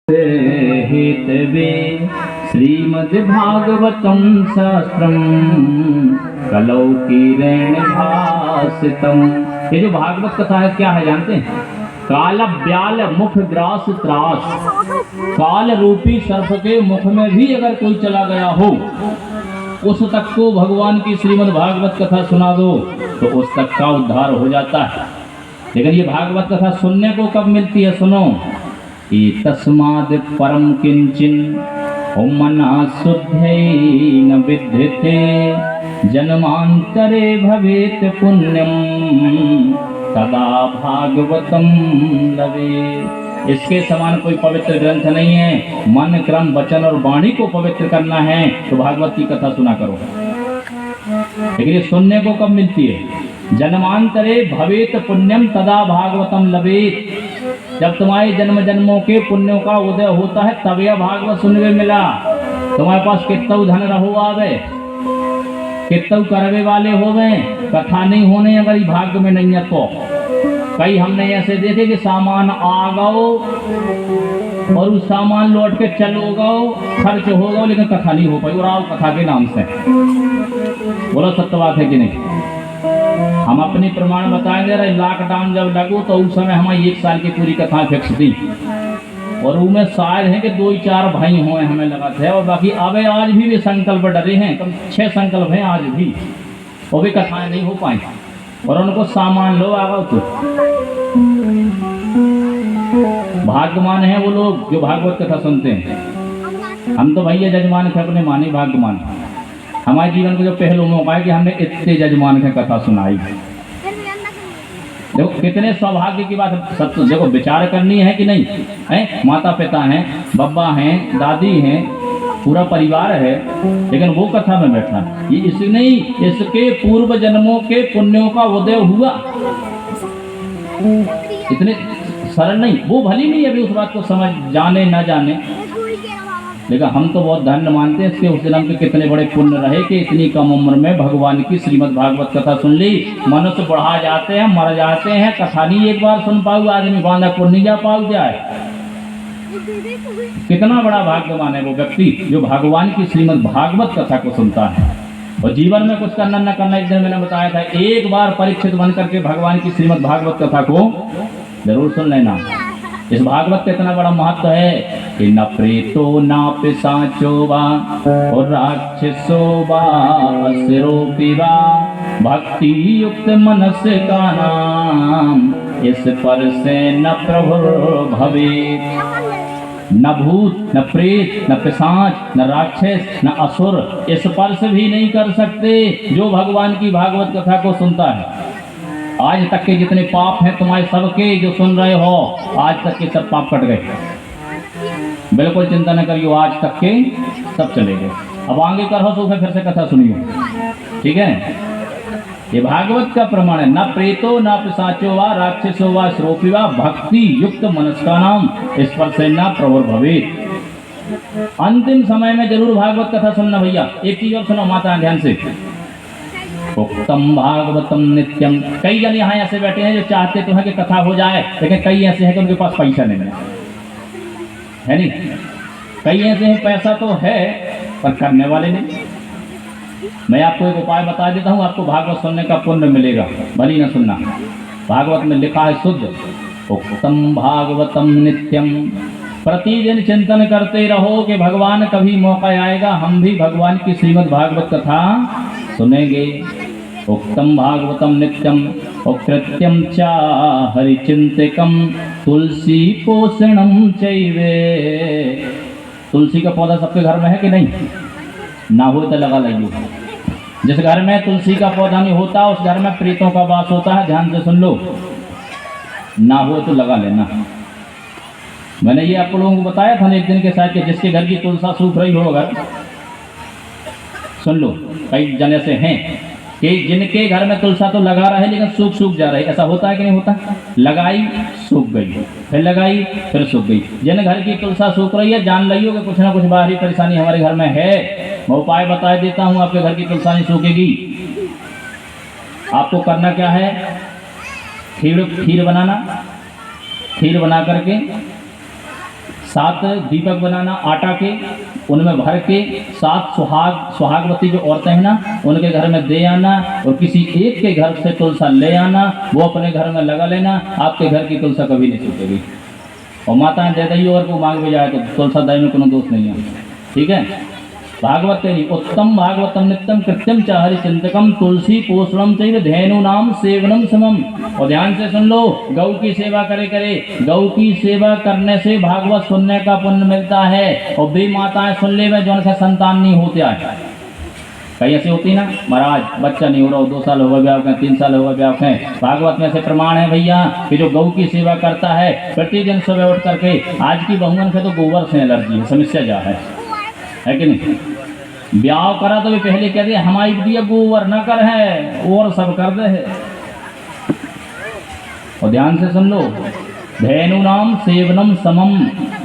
Hathaway श्रीमद्भागवतं शास्त्रम कलौ कीरेण भासितम। ये जो भागवत कथा है क्या है जानते हैं? काल ब्याल मुख ग्रास त्रास। काल रूपी सर्प के मुख में भी अगर कोई चला गया हो, उस तक को भगवान की श्रीमद् भागवत कथा सुना दो तो उस तक का उद्धार हो जाता है। लेकिन ये भागवत कथा सुनने को कब मिलती है? सुनो, तस्माद् परम किंचिन मना शुद्धै न विद्यते जन्मांतरे भवेत पुण्यम तदा भागवतम लवे। इसके समान कोई पवित्र ग्रंथ नहीं है। मन क्रम वचन और वाणी को पवित्र करना है तो भागवत की कथा सुना करो। लेकिन ये सुनने को कब मिलती है? जन्मांतरे भवेत पुण्यम तदा भागवतम लवेत। जब तुम्हारे जन्म जन्मों के पुण्यों का उदय होता है तब यह भागवत सुनने मिला। तुम्हारे पास कितना धन रहो आवे, कितना करवे वाले होवे, कथा नहीं होने अगर भाग्य में नहीं है तो। कई हमने ऐसे देखे कि सामान आ गओ और उस सामान लौट के चलो गओ, खर्च हो गओ, लेकिन कथा नहीं हो पाई और आओ कथा के नाम से। बोलो सत्य बात है कि नहीं? हम अपनी प्रमाण बताएंगे। लॉकडाउन जब लगो तो उस समय हमारी 1 साल की पूरी कथा फिक्स थी और उनमें शायद है कि 2-4 भाई हुए हमें लगा थे, और बाकी अबे आज भी वे संकल्प डरे हैं। कम 6 संकल्प हैं आज भी, वो भी कथाएं नहीं हो पाई और उनको सामान लो आ गओ। तो भाग्यमान है वो लोग जो भागवत कथा सुनते हैं। हम तो भैया जजमान थे अपने मानी भाग्यमान। हमारे जीवन को जो पहलू मौका है कि हमने इतने जजमान की कथा सुनाई। देखो कितने सौभाग्य की बात है। सब तो देखो विचार करनी है कि नहीं है? माता पिता हैं, बब्बा हैं, दादी हैं, पूरा परिवार है, लेकिन वो कथा में बैठना ये इसी नहीं, इसके पूर्व जन्मों के पुण्यों का उदय हुआ। इतने सरल नहीं, वो भली नहीं अभी उस बात को समझ जाने न जाने, लेकिन हम तो बहुत धन्य मानते हैं इसके उस जन्म के कितने बड़े पुण्य रहे कि इतनी कम उम्र में भगवान की श्रीमद् भागवत कथा सुन ली। मनुष्य बढ़ा जाते हैं, मर जाते हैं, कथा नहीं एक बार सुन पाऊ, आदमी बांधापुर नहीं जा पाऊ जाए। कितना बड़ा भाग्यवान है वो व्यक्ति जो भगवान की श्रीमद् भागवत कथा को सुनता है और जीवन में कुछ करना न करना। एक दिन मैंने बताया था, एक बार परीक्षित बन करके भगवान की श्रीमद् भागवत कथा को जरूर सुन लेना। इस भागवत का इतना बड़ा महत्व है कि न प्रेतो न पिशाचो वा और राक्षसो वा असुरोपि वा भक्ति युक्त मनस्य का नाम इस पर से न प्रभु भवे। न भूत, न प्रेत, न पिशाच, न राक्षस, न असुर इस पर से भी नहीं कर सकते जो भगवान की भागवत कथा को सुनता है। आज तक के जितने पाप हैं तुम्हारे सबके जो सुन रहे हो, आज तक के सब पाप कट गए। बिल्कुल चिंता न करियो, आज तक के सब चले गए। अब आगे करो तो फिर से कथा सुनियो, ठीक है? ये भागवत का प्रमाण है। न प्रेतो न पिशाचो वा राक्षसो वा श्रोपी वा भक्ति युक्त मनस का नाम इस पर से न प्रभुर भवे। अंतिम समय में जरूर भागवत कथा सुनना भैया। एक चीज और सुनो माता ध्यान से, उत्तम भागवतम नित्यम। कई जन यहाँ ऐसे बैठे हैं जो चाहते तो हैं कि कथा हो जाए, लेकिन कई ऐसे हैं कि उनके पास पैसा नहीं है नहीं। कई ऐसे हैं पैसा तो है पर करने वाले नहीं। मैं आपको एक उपाय बता देता हूँ, आपको भागवत सुनने का पुण्य मिलेगा, भली न सुनना। भागवत में लिखा है शुद्ध, उत्तम भागवतम नित्यम। प्रतिदिन चिंतन करते रहो कि भगवान कभी मौका आएगा हम भी भगवान की श्रीमद् भागवत कथा सुनेंगे। उत्तम भागवतम नित्यम कृत्यम चा हरिचिंतकम तुलसी पोषणम चैवे। तुलसी का पौधा सबके घर में है कि नहीं? ना हो तो लगा लीजिए। जिस घर में तुलसी का पौधा नहीं होता उस घर में प्रेतों का वास होता है। ध्यान से सुन लो, ना हो तो लगा लेना। मैंने ये आप लोगों को बताया था एक दिन के साथ कि जिसके घर की तुलसा सूख रही हो, अगर सुन लो, कई जन से हैं कि जिनके घर में तुलसा तो लगा रहा है लेकिन सूख जा रही है। ऐसा होता है कि नहीं होता? लगाई सूख गई, फिर लगाई फिर सूख गई। जिन घर की तुलसा सूख रही है जान लियो कि कुछ ना कुछ बाहरी परेशानी हमारे घर में है। मैं उपाय बता देता हूँ, आपके घर की तुलसा नहीं सूखेगी। आपको करना क्या है? खीर बनाना। खीर बना करके 7 दीपक बनाना आटा के, उनमें भर के 7 सुहागवती जो औरतें हैं ना, उनके घर में दे आना, और किसी एक के घर से तुलसा ले आना, वो अपने घर में लगा लेना, आपके घर की तुलसा कभी नहीं सूखेगी। और माताएं दे दी और को मांग भी जाए तो तुलसा दाई में कोई दोष नहीं है, ठीक है। भागवत उत्तम भागवतम नित्यम कृत्यम च हरिचिंतकम तुलसी पोषणम चैव धेनु नाम सेवनम समम। और ध्यान से सुन लो, गौ की सेवा करे गौ की सेवा करने से भागवत सुनने का पुण्य मिलता है। और बे माताएं सुन ले में जो संतान नहीं होते है, कहीं ऐसी होती ना, महाराज बच्चा नहीं हो रहा, 2 साल हो गए ब्याह हैं, 3 साल हो गए ब्याह हैं। भागवत में से प्रमाण है भैया कि जो गौ की सेवा करता है प्रतिदिन सुबह उठ करके, आज की बहुमन के तो गोबर से एलर्जी है, समस्या जा है कि नहीं। ब्याह करा तो वे पहले कह दिया हमारी दिया गोबर न कर है और सब कर दे है। और ध्यान से सुन लो, धेनु नाम सेवनम समम।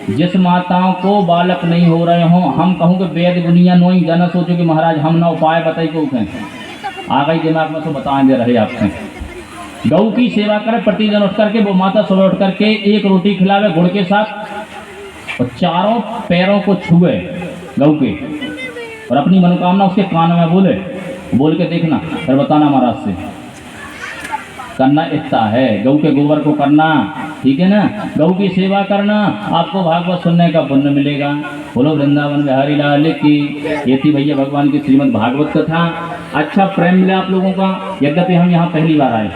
जिस माताओं को बालक नहीं हो रहे हों, हम कहूँ कि वेद दुनिया नोई जाना सोचो कि महाराज हम ना उपाय बताई को आ गई दिमाग में, तो बताएं दे रहे आपसे। गौ की सेवा करे प्रतिदिन उठ करके, वो माता सुबह उठ करके 1 रोटी खिलावे गुड़ के साथ, और 4 पैरों को छुए गौ के, और अपनी मनोकामना उसके कान में बोल के देखना, फिर बताना महाराज से। करना इतना है, गौ के गोबर को करना, ठीक है ना। गौ की सेवा करना, आपको भागवत सुनने का पुण्य मिलेगा। बोलो वृंदावन बिहारी लाल की। ये थी भैया भगवान की श्रीमद् भागवत कथा। अच्छा प्रेम मिला आप लोगों का। यद्यपि हम यहाँ पहली बार आए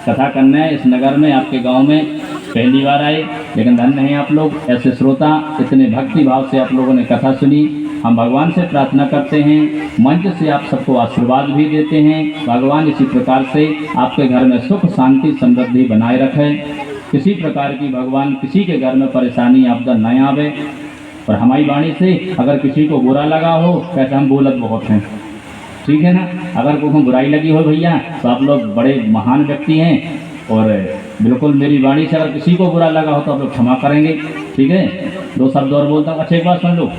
कथा करने, इस नगर में आपके गांव में पहली बार आए, लेकिन धन्य हैं आप लोग, ऐसे श्रोता इतने भक्ति भाव से आप लोगों ने कथा सुनी। हम भगवान से प्रार्थना करते हैं, मंच से आप सबको आशीर्वाद भी देते हैं, भगवान इसी प्रकार से आपके घर में सुख शांति समृद्धि बनाए रखे। किसी प्रकार की भगवान किसी के घर में परेशानी आपदा न आवे। और हमारी वाणी से अगर किसी को बुरा लगा हो, कैसे हम बोलत बहुत हैं, ठीक है ना। अगर कोई बुराई लगी हो भैया, तो आप लोग बड़े महान व्यक्ति हैं, और बिल्कुल मेरी वाणी से अगर किसी को बुरा लगा हो तो आप लोग क्षमा करेंगे, ठीक है। 2 शब्द और बोलता हूँ। अच्छा एक बात सुन लो,